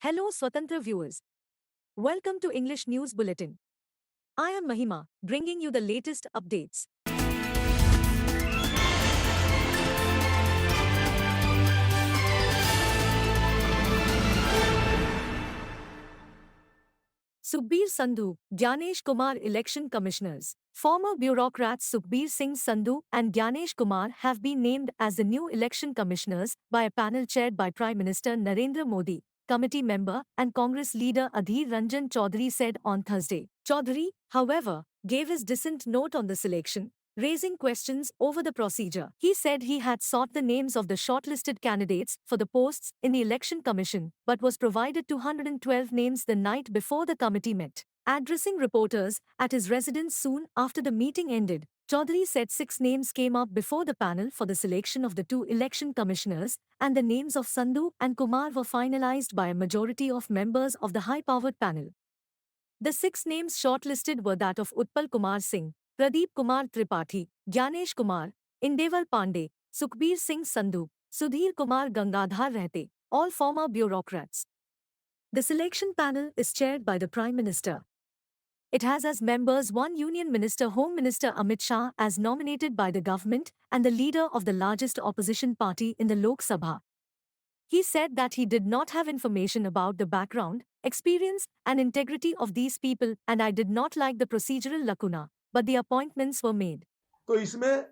Hello Swatantra viewers. Welcome to English News Bulletin. I am Mahima, bringing you the latest updates. Sukhbir Sandhu, Gyanesh Kumar Election Commissioners. Former bureaucrats Sukhbir Singh Sandhu and Gyanesh Kumar have been named as the new election commissioners by a panel chaired by Prime Minister Narendra Modi. Committee member and Congress leader Adhir Ranjan Chaudhary said on Thursday. Chaudhary, however, gave his dissent note on the selection, raising questions over the procedure. He said he had sought the names of the shortlisted candidates for the posts in the Election Commission but was provided 212 names the night before the committee met. Addressing reporters at his residence soon after the meeting ended, Chaudhary said 6 names came up before the panel for the selection of the 2 election commissioners, and the names of Sandhu and Kumar were finalized by a majority of members of the high-powered panel. The 6 names shortlisted were that of Utpal Kumar Singh, Pradeep Kumar Tripathi, Gyanesh Kumar, Indeval Pandey, Sukhbir Singh Sandhu, Sudhir Kumar Gangadhar Rehte, all former bureaucrats. The selection panel is chaired by the Prime Minister. It has as members one Union Minister Home Minister Amit Shah as nominated by the government and the leader of the largest opposition party in the Lok Sabha. He said that he did not have information about the background, experience and integrity of these people and I did not like the procedural lacuna, but the appointments were made. तो इसमें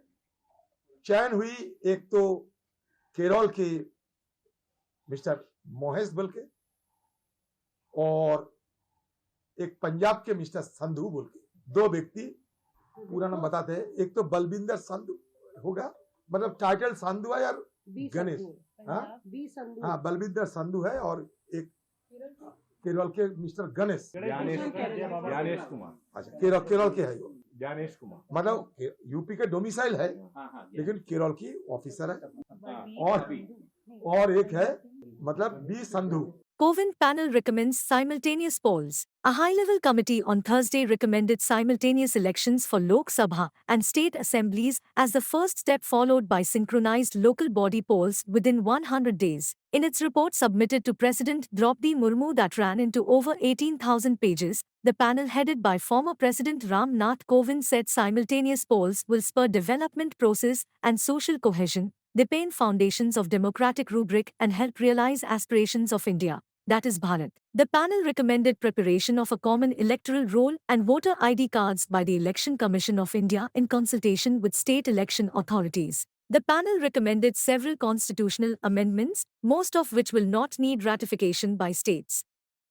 चयन हुई एक तो केरल के mister Mohesh बोल के और एक पंजाब के मिस्टर संधू बोल के दो व्यक्ति पूरा नाम बताते हैं। एक तो बलविंदर संधू होगा, मतलब टाइटल संधू है यार, गणेश हाँ बलविंदर संधू है और एक केरल के मिस्टर गणेश ज्ञानेश कुमार। अच्छा केरल के है वो ज्ञानेश कुमार, मतलब यूपी के डोमिसाइल है लेकिन केरल की ऑफिसर है और एक है मतलब B Sandhu. Coven panel recommends simultaneous polls. A high-level committee on Thursday recommended simultaneous elections for Lok Sabha and state assemblies as the first step, followed by synchronized local body polls within 100 days. In its report submitted to President Draupadi Murmu that ran into over 18,000 pages, the panel headed by former President Ram Nath Kovind said simultaneous polls will spur development process and social cohesion, deepen foundations of democratic rubric and help realize aspirations of India, that is Bharat. The panel recommended preparation of a common electoral roll and voter ID cards by the Election Commission of India in consultation with state election authorities. The panel recommended several constitutional amendments, most of which will not need ratification by states.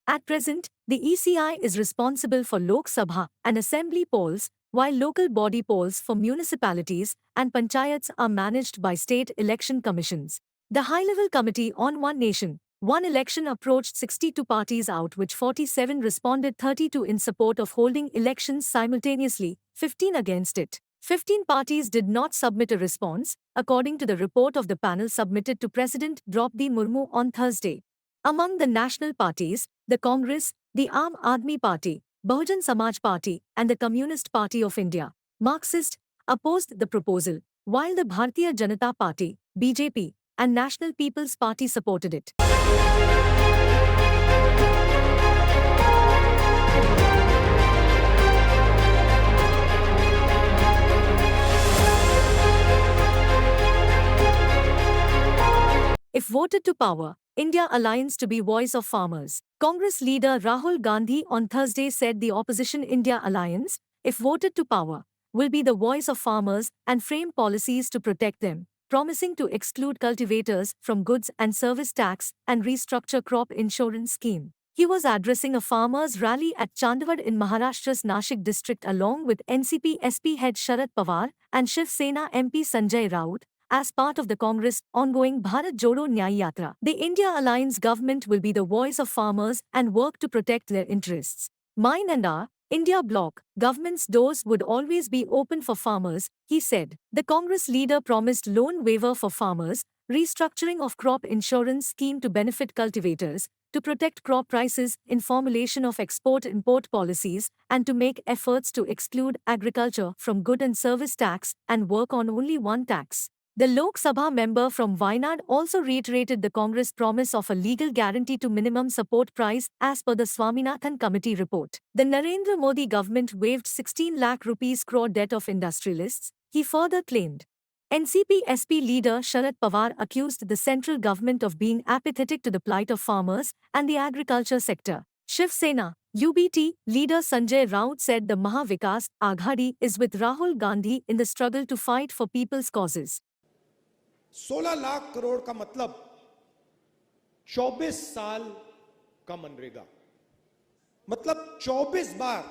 At present, the ECI is responsible for Lok Sabha and Assembly polls, while local body polls for municipalities and panchayats are managed by state election commissions. The high-level committee on One Nation, One Election approached 62 parties, out which 47 responded, 32 in support of holding elections simultaneously, 15 against it. 15 parties did not submit a response, according to the report of the panel submitted to President Draupadi Murmu on Thursday. Among the national parties, the Congress, the Aam Aadmi Party, Bahujan Samaj Party, and the Communist Party of India, Marxist, opposed the proposal, while the Bharatiya Janata Party, BJP, and National People's Party supported it. If voted to power, India Alliance to be voice of farmers. Congress leader Rahul Gandhi on Thursday said the opposition India Alliance, if voted to power, will be the voice of farmers and frame policies to protect them, promising to exclude cultivators from goods and service tax and restructure crop insurance scheme. He was addressing a farmers' rally at Chandwad in Maharashtra's Nashik district along with NCP SP head Sharad Pawar and Shiv Sena MP Sanjay Raut, as part of the Congress' ongoing Bharat Jodo Nyay Yatra. The India Alliance government will be the voice of farmers and work to protect their interests. Mine and our India bloc government's doors would always be open for farmers, he said. The Congress leader promised loan waiver for farmers, restructuring of crop insurance scheme to benefit cultivators, to protect crop prices in formulation of export-import policies, and to make efforts to exclude agriculture from good and service tax and work on only one tax. The Lok Sabha member from Wayanad also reiterated the Congress promise of a legal guarantee to minimum support price as per the Swaminathan committee report. The Narendra Modi government waived 16 lakh rupees crore debt of industrialists, he further claimed. NCP SP leader Sharad Pawar accused the central government of being apathetic to the plight of farmers and the agriculture sector. Shiv Sena UBT leader Sanjay Raut said the Maha Vikas Aghadi is with Rahul Gandhi in the struggle to fight for people's causes. 16 lakh crore का मतलब 24 साल का मनरेगा, मतलब 24 बार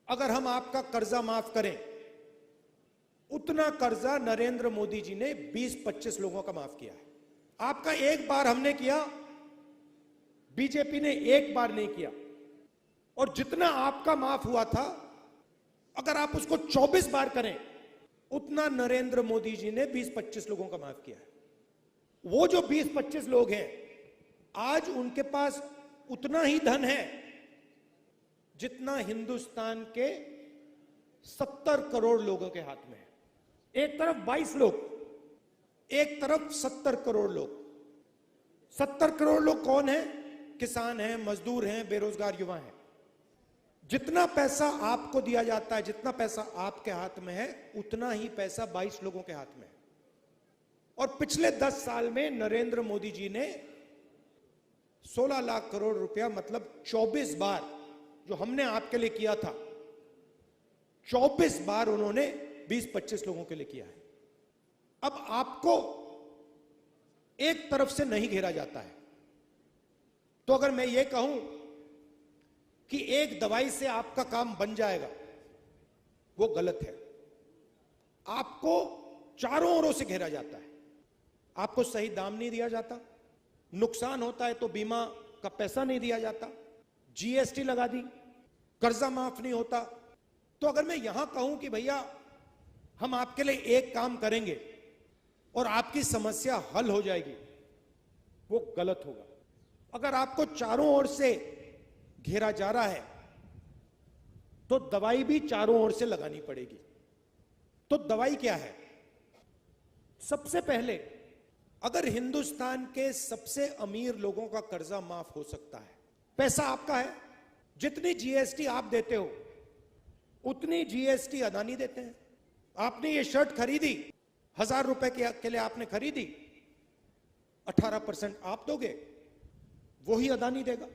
अगर हम आपका कर्जा माफ करें, उतना कर्जा नरेंद्र मोदी जी ने 20-25 लोगों का माफ किया है। आपका एक बार हमने किया, बीजेपी ने एक बार नहीं किया। और जितना आपका माफ हुआ था, अगर आप उसको 24 बार करें, उतना नरेंद्र मोदी जी ने 20-25 लोगों का माफ किया है। वो जो 20-25 लोग हैं, आज उनके पास उतना ही धन है जितना हिंदुस्तान के 70 करोड़ लोगों के हाथ में है। एक तरफ 22 लोग, एक तरफ 70 करोड़ लोग। 70 करोड़ लोग कौन है? किसान हैं, मजदूर हैं, बेरोजगार युवा हैं। जितना पैसा आपको दिया जाता है, जितना पैसा आपके हाथ में है, उतना ही पैसा 22 लोगों के हाथ में है। और पिछले 10 साल में नरेंद्र मोदी जी ने 16 लाख करोड़ रुपया, मतलब 24 बार जो हमने आपके लिए किया था, 24 बार उन्होंने 20-25 लोगों के लिए किया है। अब आपको एक तरफ से नहीं घेरा जाता है। तो अगर मैं ये कहूं कि एक दवाई से आपका काम बन जाएगा, वो गलत है। आपको चारों ओरों से घेरा जाता है। आपको सही दाम नहीं दिया जाता, नुकसान होता है तो बीमा का पैसा नहीं दिया जाता, जीएसटी लगा दी, कर्जा माफ नहीं होता। तो अगर मैं यहां कहूं कि भैया हम आपके लिए एक काम करेंगे और आपकी समस्या हल हो जाएगी, वो गलत होगा। अगर आपको चारों ओर से घेरा जा रहा है, तो दवाई भी चारों ओर से लगानी पड़ेगी। तो दवाई क्या है? सबसे पहले, अगर हिंदुस्तान के सबसे अमीर लोगों का कर्जा माफ हो सकता है, पैसा आपका है, जितनी जीएसटी आप देते हो उतनी जीएसटी अदानी देते हैं। आपने ये शर्ट खरीदी, 1000 रुपए के लिए आपने खरीदी, 18% आप दोगे, वो ही अदानी देगा।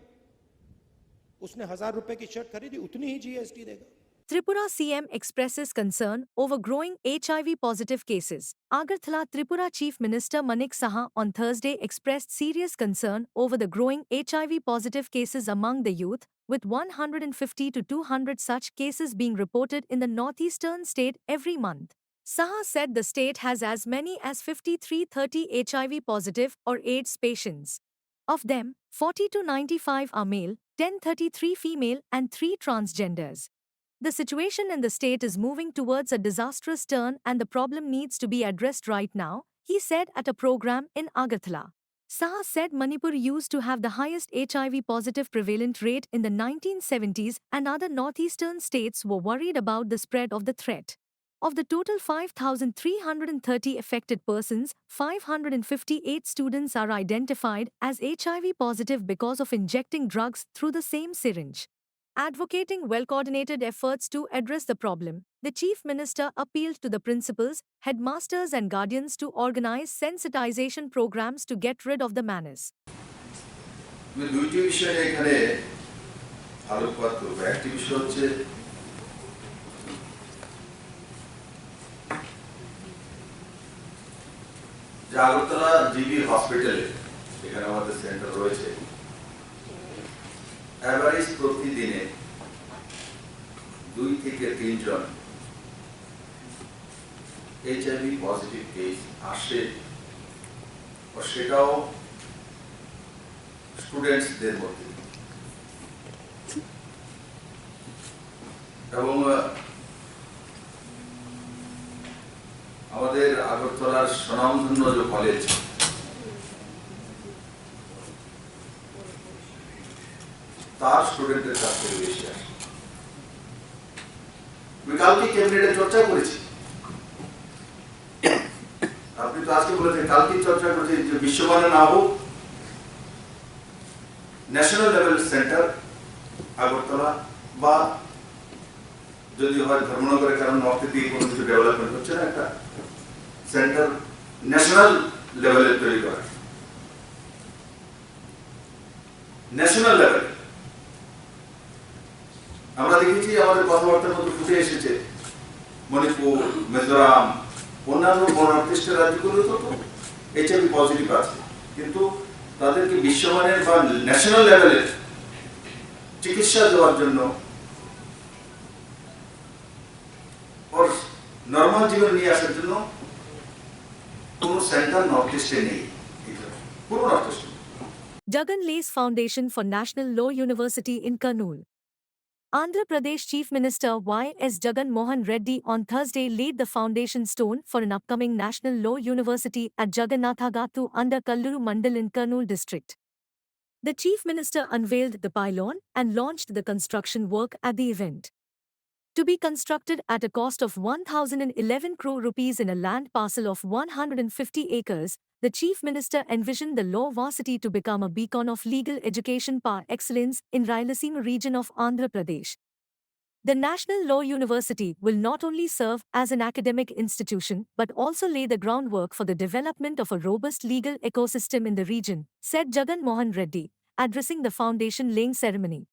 उसने 1000 रुपए की शर्ट खरीदी, उतनी ही जीएसटी देगा। Tripura CM expresses concern over growing HIV-positive cases. Agartala Tripura Chief Minister Manik Saha on Thursday expressed serious concern over the growing HIV-positive cases among the youth, with 150 to 200 such cases being reported in the northeastern state every month. Saha said the state has as many as 5330 HIV-positive or AIDS patients. Of them, 40 to 95 are male, 1033 female, and 3 transgenders. The situation in the state is moving towards a disastrous turn and the problem needs to be addressed right now, he said at a program in Agartala. Saha said Manipur used to have the highest HIV-positive prevalent rate in the 1970s and other northeastern states were worried about the spread of the threat. Of the total 5,330 affected persons, 558 students are identified as HIV-positive because of injecting drugs through the same syringe. Advocating well-coordinated efforts to address the problem, the Chief Minister appealed to the principals, headmasters and guardians to organize sensitization programs to get rid of the menace. দুইটি বিষয় এখানে আলোকপাত করব। একটি বিষয় হচ্ছে যে Agartala GB হসপিটালে, এখানে আমাদের সেন্টার রয়েছে, এভারেজ প্রতিদিনে 2 থেকে 3 জন এইচআইভি পজিটিভ কেস আসে, আর সেটাও স্টুডেন্টসদের মধ্যে। এবং আমাদের আগরতলার স্বনামধন্য যে কলেজ, তার স্টুডেন্টের কাছ থেকে বেশি আসে। আমি কালকে ক্যাবিনেটে চর্চা করেছি আপনি তো আজকে বলেছেন কালকে চর্চা করছে যে বিশ্বমানের না হোক ন্যাশনাল লেভেল সেন্টার আগরতলা বা যদি হয় ধর্মনগরের কারণ নর্থে দিয়ে কোনো কিছু ডেভেলপমেন্ট হচ্ছে না একটা সেন্টার ন্যাশনাল লেভেলে তৈরি করা ন্যাশনাল লেভেলে আমরা দেখেছি আমাদের কথাবার্তার মধ্যে ফুটে এসেছে মণিপুর মিজোরাম অন্যান্য নর্থ রাজ্যগুলো তো এইচআইভি পজিটিভ আছে কিন্তু তাদেরকে বিশ্বমানের বা ন্যাশনাল লেভেলের চিকিৎসা দেওয়ার জন্য ওর নর্মাল জীবন নিয়ে আসার জন্য কোনো সেন্টার নর্থ ইস্টে নেই পুরো নর্থ ইস্টে Jagan lays foundation for National Law University in Kurnool. Andhra Pradesh Chief Minister Y.S. Jagan Mohan Reddy on Thursday laid the foundation stone for an upcoming National Law University at Jagannathagattu under Kalluru Mandal in Kurnool district. The Chief Minister unveiled the pylon and launched the construction work at the event. To be constructed at a cost of 1,011 crore rupees in a land parcel of 150 acres, the Chief Minister envisioned the law varsity to become a beacon of legal education par excellence in Rayalaseema region of Andhra Pradesh. The National Law University will not only serve as an academic institution but also lay the groundwork for the development of a robust legal ecosystem in the region, said Jagan Mohan Reddy, addressing the foundation-laying ceremony.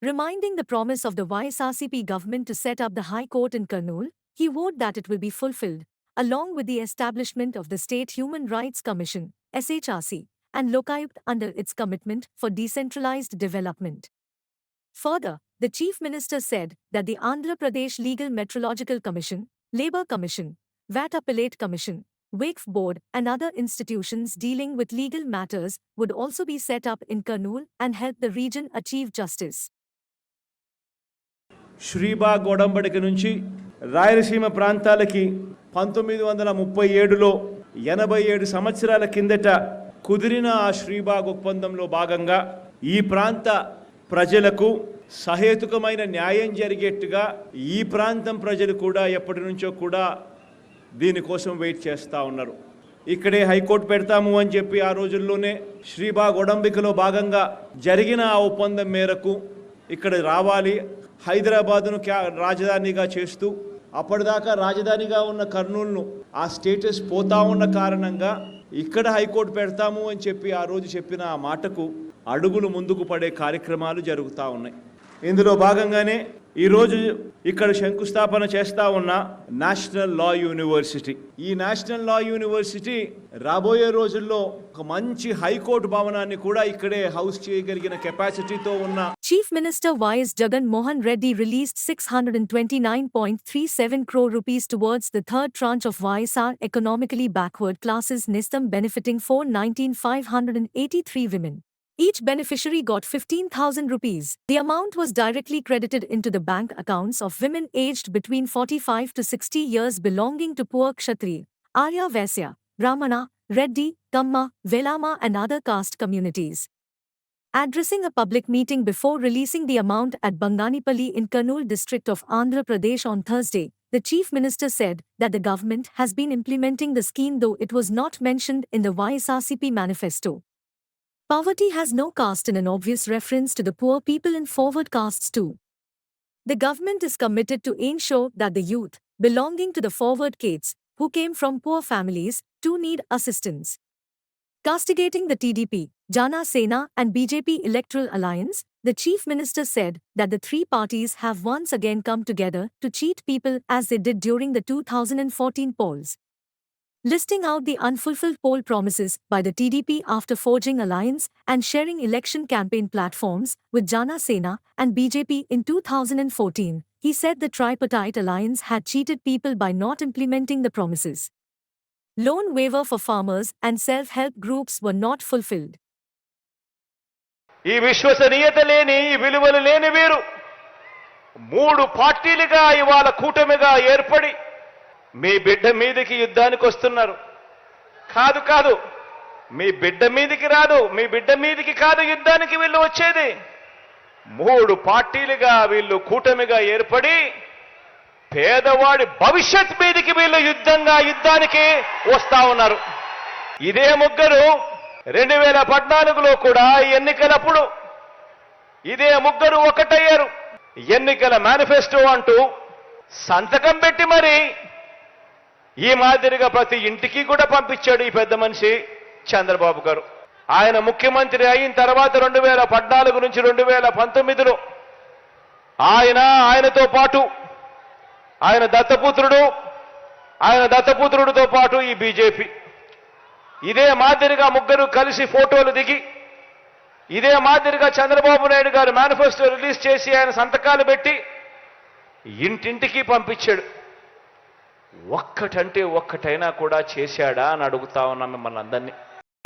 Reminding the promise of the YSRCP government to set up the High Court in Kurnool, he vowed that it will be fulfilled, along with the establishment of the State Human Rights Commission, SHRC, and Lokayukt under its commitment for decentralized development. Further, the Chief Minister said that the Andhra Pradesh Legal Metrological Commission, Labour Commission, VAT Appellate Commission, Waqf Board and other institutions dealing with legal matters would also be set up in Kurnool and help the region achieve justice. Sribagh ఒడంబడిక నుంచి రాయలసీమ ప్రాంతాలకి 1937లో 87 సంవత్సరాల కిందట కుదిరిన ఆ శ్రీబాగ్ ఒప్పందంలో భాగంగా ఈ ప్రాంత ప్రజలకు సహేతుకమైన న్యాయం జరిగేట్టుగా ఈ ప్రాంతం ప్రజలు కూడా ఎప్పటి నుంచో కూడా దీనికోసం వెయిట్ చేస్తూ ఉన్నారు. ఇక్కడే హైకోర్టు పెడతాము అని చెప్పి ఆ రోజుల్లోనే శ్రీబాగ్ ఒడంబికలో భాగంగా జరిగిన ఆ ఒప్పందం మేరకు ఇక్కడ రావాలి, హైదరాబాదును రాజధానిగా చేస్తూ అప్పటిదాకా రాజధానిగా ఉన్న కర్నూలును ఆ స్టేటస్ పోతా ఉన్న కారణంగా ఇక్కడ హైకోర్టు పెడతాము అని చెప్పి ఆ రోజు చెప్పిన ఆ మాటకు అడుగులు ముందుకు పడే కార్యక్రమాలు జరుగుతూ ఉన్నాయి. ఇందులో భాగంగానే ఈరోజు ఇక్కడ శంకుస్థాపన చేస్తూ ఉన్న నేషనల్ లా యూనివర్సిటీ. ఈ నేషనల్ లా యూనివర్సిటీ రాబోయే రోజుల్లో ఒక మంచి హైకోర్టు భవనాన్ని కూడా ఇక్కడే హౌస్ చేయగలిగిన కెపాసిటీతో ఉన్న Chief Minister Y.S. Jagan Mohan Reddy released 629.37 crore rupees towards the third tranche of YSR economically backward classes NISTAM benefiting 419,583 women. Each beneficiary got 15,000 rupees. The amount was directly credited into the bank accounts of women aged between 45 to 60 years belonging to poor Kshatriya, Arya Vaisya, Brahmana, Reddy, Kamma, Velama and other caste communities. Addressing a public meeting before releasing the amount at Banganipalli in Kurnool district of Andhra Pradesh on Thursday, the Chief Minister said that the government has been implementing the scheme though it was not mentioned in the YSRCP manifesto. Poverty has no caste in an obvious reference to the poor people in forward castes too. The government is committed to ensure that the youth, belonging to the forward kids, who came from poor families, too need assistance. Castigating the TDP, Jana Sena and BJP electoral alliance, the Chief Minister said that the three parties have once again come together to cheat people as they did during the 2014 polls. Listing out the unfulfilled poll promises by the TDP after forging alliance and sharing election campaign platforms with Jana Sena and BJP in 2014, he said the tripartite alliance had cheated people by not implementing the promises. Loan waiver for farmers and self-help groups were not fulfilled. ఈ విశ్వసనీయత లేని ఈ విలువలు లేని వీరు మూడు పార్టీలుగా ఇవాళ కూటమిగా ఏర్పడి మీ బిడ్డ మీదకి యుద్ధానికి వస్తున్నారు. కాదు కాదు, మీ బిడ్డ మీదకి రాదు, మీ బిడ్డ మీదకి కాదు యుద్ధానికి వీళ్ళు వచ్చేది. మూడు పార్టీలుగా వీళ్ళు కూటమిగా ఏర్పడి పేదవాడి భవిష్యత్ మీదికి వీళ్ళు యుద్ధానికి వస్తా ఉన్నారు. ఇదే ముగ్గురు 2014లో కూడా ఎన్నికలప్పుడు ఇదే ముగ్గురు ఒకటయ్యారు. ఎన్నికల మేనిఫెస్టో అంటూ సంతకం పెట్టి మరి ఈ మాదిరిగా ప్రతి ఇంటికి కూడా పంపించాడు ఈ పెద్ద మనిషి చంద్రబాబు గారు. ఆయన ముఖ్యమంత్రి అయిన తర్వాత 2014 నుంచి 2019లో ఆయనతో పాటు ఆయన దత్తపుత్రుడితో పాటు ఈ బీజేపీ ఇదే మాదిరిగా ముగ్గురు కలిసి ఫోటోలు దిగి ఇదే మాదిరిగా చంద్రబాబు నాయుడు గారు మేనిఫెస్టో రిలీజ్ చేసి ఆయన సంతకాలు పెట్టి ఇంటింటికి పంపించాడు. ఒక్కటంటే ఒక్కటైనా కూడా చేశాడా అని అడుగుతా ఉన్నాం మిమ్మల్ని అందరినీ.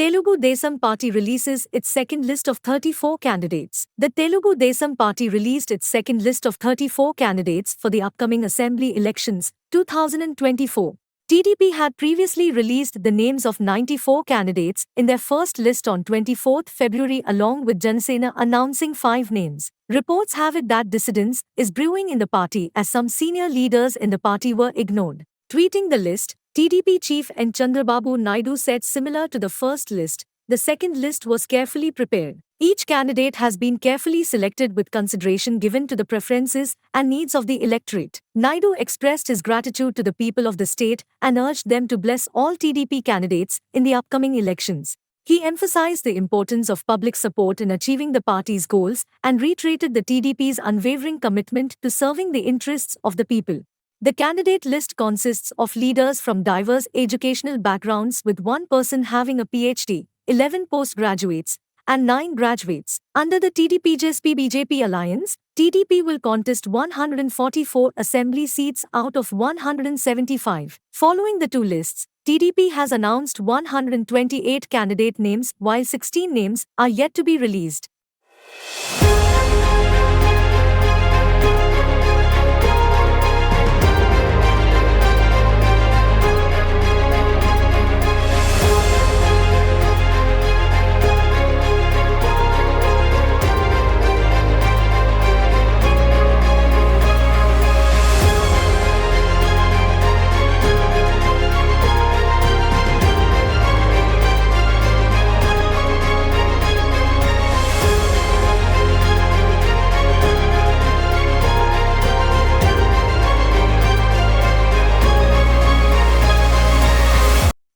Telugu Desam Party releases its second list of 34 candidates. The Telugu Desam Party released its second list of 34 candidates for the upcoming Assembly elections 2024. TDP had previously released the names of 94 candidates in their first list on 24th February along with Janasena announcing 5 names. Reports have it that dissidence is brewing in the party as some senior leaders in the party were ignored. Tweeting the list, TDP chief N. Chandrababu Naidu said similar to the first list, the second list was carefully prepared. Each candidate has been carefully selected with consideration given to the preferences and needs of the electorate. Naidu expressed his gratitude to the people of the state and urged them to bless all TDP candidates in the upcoming elections. He emphasized the importance of public support in achieving the party's goals and reiterated the TDP's unwavering commitment to serving the interests of the people. The candidate list consists of leaders from diverse educational backgrounds with one person having a PhD, 11 postgraduates, and 9 graduates. Under the TDP-JSP-BJP alliance, TDP will contest 144 assembly seats out of 175. Following the two lists, TDP has announced 128 candidate names while 16 names are yet to be released.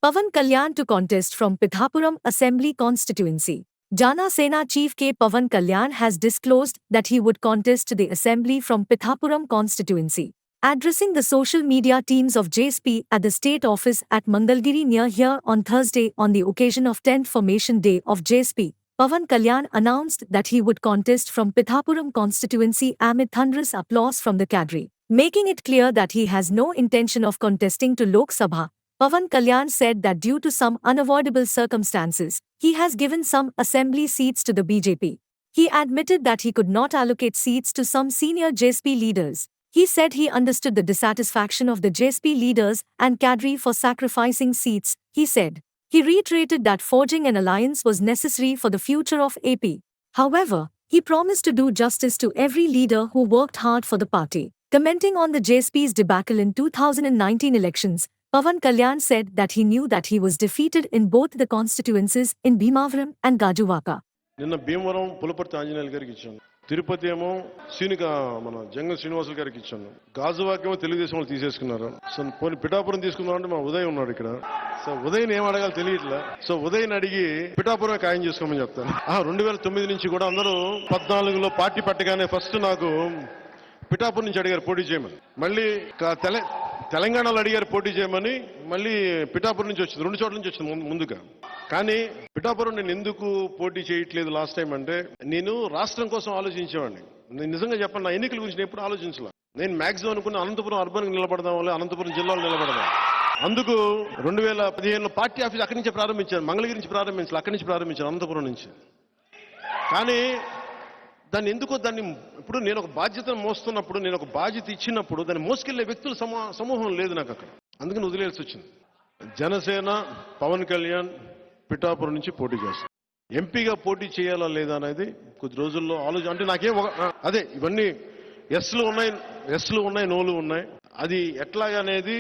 Pavan Kalyan to contest from Pithapuram Assembly constituency. Jana Sena Chief K. Pavan Kalyan has disclosed that he would contest the assembly from Pithapuram constituency. Addressing the social media teams of JSP at the state office at Mangalgiri near here on Thursday on the occasion of 10th Formation Day of JSP, Pavan Kalyan announced that he would contest from Pithapuram constituency amid thunderous applause from the cadre. Making it clear that he has no intention of contesting to Lok Sabha, Pavan Kalyan said that due to some unavoidable circumstances, he has given some assembly seats to the BJP. He admitted that he could not allocate seats to some senior JSP leaders. He said he understood the dissatisfaction of the JSP leaders and cadre for sacrificing seats, he said. He reiterated that forging an alliance was necessary for the future of AP. However, he promised to do justice to every leader who worked hard for the party. Commenting on the JSP's debacle in 2019 elections, Pavan Kalyan said that he knew that he was defeated in both the constituencies in Bhimavaram and Gajuvaka. నిన్న భీమవరం పులపర్తి ఆంజనేయులు గారికి ఇచ్చాను, తిరుపతి ఏమో మన జంగ శ్రీనివాసులు గారికి ఇచ్చాను, గాజువాకేమో తెలుగుదేశం వాళ్ళు తీసేసుకున్నారు. So పోనీ పిఠాపురం తీసుకున్నామంటే మా ఉదయ్ ఉన్నాడు ఇక్కడ. సో ఉదయ్ని ఏం అడగాలి తెలియట్లే. సో ఉదయ్ని అడిగి పిఠాపురమే ఖాయం చేసుకోమని చెప్తాను. 2009 నుంచి కూడా అందరూ 14లో పార్టీ పట్టగానే ఫస్ట్ నాకు పిఠాపురం నుంచి అడిగారు పోటీ చేయమని, మళ్ళీ తెలంగాణలో అడిగారు పోటీ చేయమని, మళ్ళీ పిఠాపురం నుంచి వచ్చింది, 2 చోట్ల నుంచి వచ్చింది ముందుగా. కానీ పిఠాపురం నేను ఎందుకు పోటీ చేయట్లేదు లాస్ట్ టైం అంటే, నేను రాష్ట్రం కోసం ఆలోచించేవాడిని. నేను నిజంగా చెప్పాను, నా ఎన్నికల గురించి ఎప్పుడు ఆలోచించలే. నేను మ్యాక్సిమం అనుకున్న అనంతపురం అర్బన్కి నిలబడదాం, అనంతపురం జిల్లాలో నిలబడదాం. అందుకు 2015లో పార్టీ ఆఫీస్ అక్కడి నుంచి ప్రారంభించాను, మంగళగిరి నుంచి ప్రారంభించాను, అక్కడి నుంచి ప్రారంభించాను, అనంతపురం నుంచి. కానీ దాన్ని ఇప్పుడు నేను ఒక బాధ్యతను మోస్తున్నప్పుడు, నేను ఒక బాధ్యత ఇచ్చినప్పుడు దాన్ని మోసుకెళ్లే వ్యక్తుల సమూహం లేదు నాకు అక్కడ. అందుకని వదిలేయాల్సి వచ్చింది. జనసేన పవన్ కళ్యాణ్ పిఠాపురం నుంచి పోటీ చేస్తాను. ఎంపీగా పోటీ చేయాలా లేదా అనేది కొద్ది రోజుల్లో ఆలోచన. అంటే నాకేం అదే ఇవన్నీ ఎస్లు ఉన్నాయి, నోలు ఉన్నాయి. అది ఎట్లాగనేది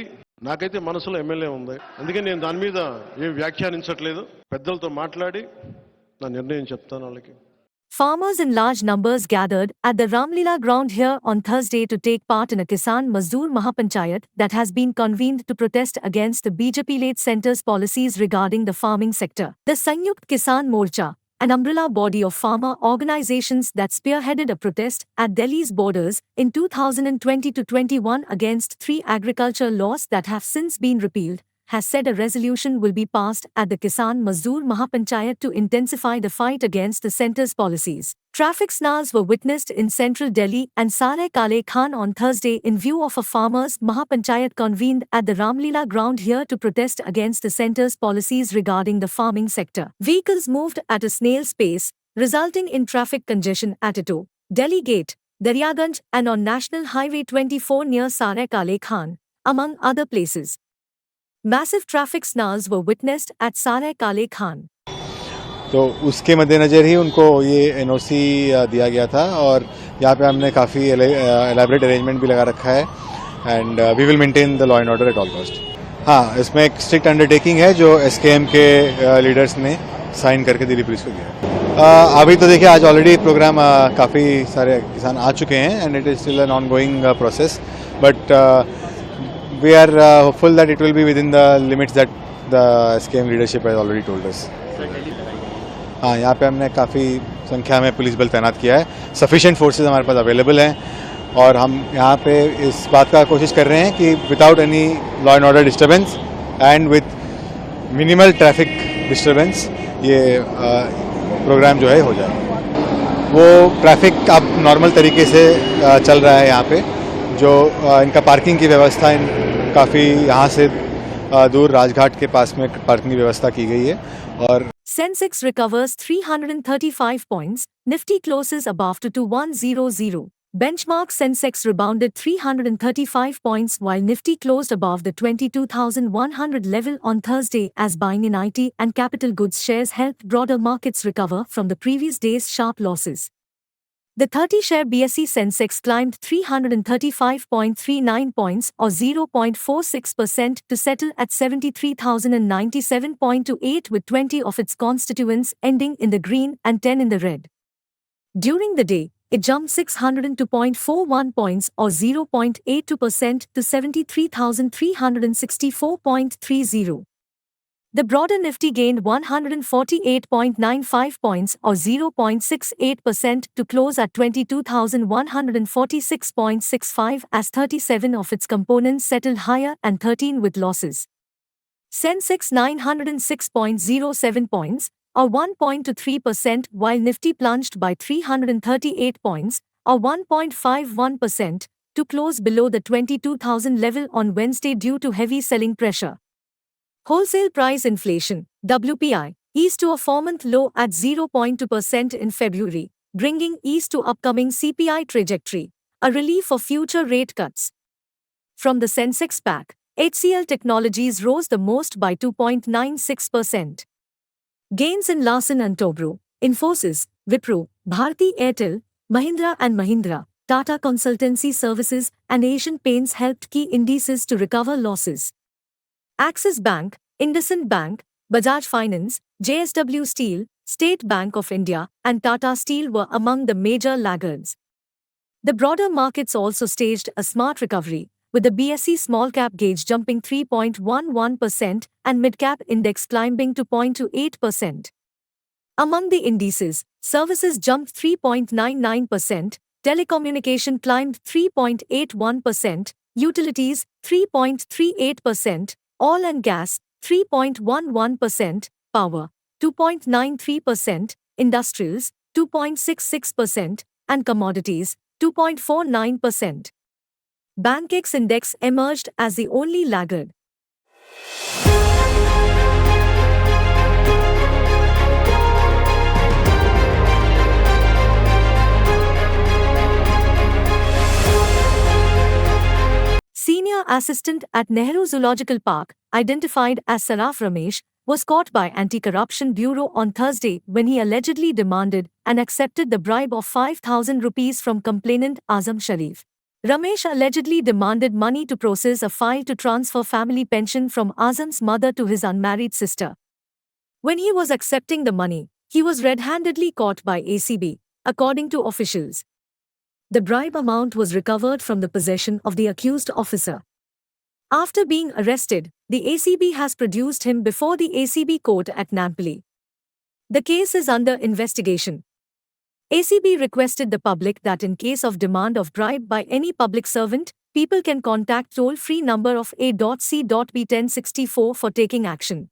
నాకైతే మనసులో ఎమ్మెల్యే ఉంది. అందుకని నేను దాని మీద ఏం వ్యాఖ్యానించట్లేదు. పెద్దలతో మాట్లాడి నా నిర్ణయం చెప్తాను వాళ్ళకి. Farmers in large numbers gathered at the Ramlila ground here on Thursday to take part in a Kisan Mazdoor Mahapanchayat that has been convened to protest against the BJP-led centre's policies regarding the farming sector. The Sanyukt Kisan Morcha, an umbrella body of farmer organizations that spearheaded a protest at Delhi's borders in 2020-21 against 3 agriculture laws that have since been repealed, has said a resolution will be passed at the Kisan Mazdoor Mahapanchayat to intensify the fight against the centre's policies. Traffic snarls were witnessed in central Delhi and Sarai Kale Khan on Thursday in view of a farmers' Mahapanchayat convened at the Ramlila ground here to protest against the centre's policies regarding the farming sector. Vehicles moved at a snail's pace, resulting in traffic congestion at Ito, Delhi Gate, Daryaganj and on National Highway 24 near Sarai Kale Khan, among other places. Massive traffic snarls were witnessed at Sarai Kale Khan. तो उसके मद्देनज़र ही उनको ये NOC दिया गया था और यहाँ पे हमने काफ़ी एलैबोरेट अरेंजमेंट भी लगा रखा है and we will maintain the law and order at all cost. हाँ, इसमें एक स्ट्रिक्ट अंडरटेकिंग है जो एसकेएम के लीडर्स ने साइन करके दिल्ली पुलिस को दिया. अभी तो देखिए आज ऑलरेडी प्रोग्राम काफ़ी सारे किसान आ चुके हैं and it is still an on going process but we are hopeful that it will be within the limits that the SKM leadership has already told us. हाँ, यहाँ पे हमने काफ़ी संख्या में पुलिस बल तैनात किया है. सफिशिएंट फोर्सेस हमारे पास अवेलेबल हैं और हम यहाँ पे इस बात का कोशिश कर रहे हैं कि without any law and order disturbance and with minimal traffic disturbance ये प्रोग्राम जो है हो जाए. वो ट्रैफिक अब नॉर्मल तरीके से चल रहा है यहाँ पे. जो इनका पार्किंग की व्यवस्था काफ़ी यहाँ से दूर राजघाट के पास में पार्किंग की व्यवस्था की गई है. और Sensex recovers 335 points, Nifty closes above to 2100. Benchmark Sensex rebounded 335 points while Nifty closed above the 22,100 level on Thursday as buying in IT and capital goods shares helped broader markets recover from the previous day's sharp losses. The 30-share BSE Sensex climbed 335.39 points or 0.46% to settle at 73,097.28 with 20 of its constituents ending in the green and 10 in the red. During the day, it jumped 602.41 points or 0.82% to 73,364.30. The broader Nifty gained 148.95 points or 0.68% to close at 22,146.65 as 37 of its components settled higher and 13 with losses. Sensex 906.07 points or 1.23% while Nifty plunged by 338 points or 1.51% to close below the 22,000 level on Wednesday due to heavy selling pressure. Wholesale price inflation, WPI, eased to a 4-month low at 0.2% in February, bringing ease to upcoming CPI trajectory, a relief for future rate cuts. From the Sensex pack, HCL Technologies rose the most by 2.96%. Gains in Larsen & Toubro, Infosys, Wipro, Bharti Airtel, Mahindra & Mahindra, Tata Consultancy Services and Asian Paints helped key indices to recover losses. Axis Bank, IndusInd Bank, Bajaj Finance, JSW Steel, State Bank of India, and Tata Steel were among the major laggards. The broader markets also staged a smart recovery, with the BSE small cap gauge jumping 3.11% and mid cap index climbing to 0.28%. Among the indices, services jumped 3.99%, telecommunication climbed 3.81%, utilities 3.38%, oil and gas 3.11%, power 2.93%, industrials 2.66%, and commodities 2.49%. Bankex index emerged as the only laggard. Senior assistant at Nehru Zoological Park, identified as Saraf Ramesh, was caught by Anti-Corruption Bureau on Thursday when he allegedly demanded and accepted the bribe of 5,000 rupees from complainant Azam Sharif. Ramesh allegedly demanded money to process a file to transfer family pension from Azam's mother to his unmarried sister. When he was accepting the money, he was red-handedly caught by ACB, according to officials. The bribe amount was recovered from the possession of the accused officer. After being arrested, the ACB has produced him before the ACB court at Nampally. The case is under investigation. ACB requested the public that in case of demand of bribe by any public servant, people can contact toll-free number of A.C.B 1064 for taking action.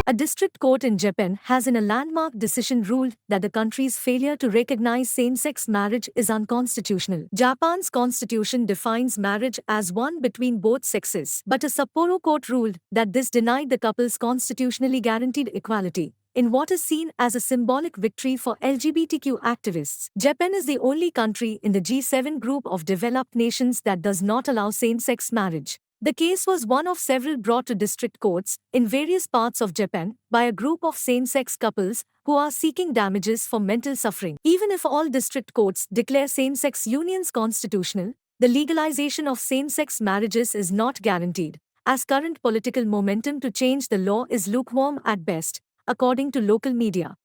A district court in Japan has in a landmark decision ruled that the country's failure to recognize same-sex marriage is unconstitutional. Japan's constitution defines marriage as one between both sexes, but a Sapporo court ruled that this denied the couple's constitutionally guaranteed equality. In what is seen as a symbolic victory for LGBTQ activists, Japan is the only country in the G7 group of developed nations that does not allow same-sex marriage. The case was one of several brought to district courts in various parts of Japan by a group of same-sex couples who are seeking damages for mental suffering. Even if all district courts declare same-sex unions constitutional, the legalization of same-sex marriages is not guaranteed, as current political momentum to change the law is lukewarm at best, according to local media.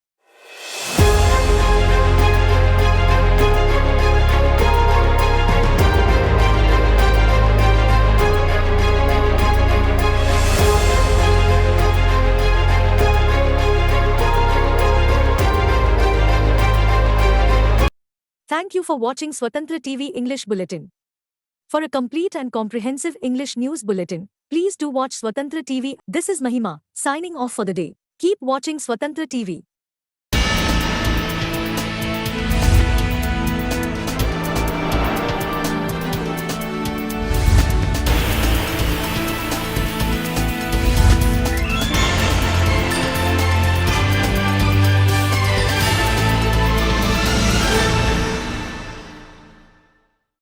Thank you for watching Swatantra TV English Bulletin. For a complete and comprehensive English news bulletin, please do watch Swatantra TV. This is Mahima, signing off for the day. Keep watching Swatantra TV.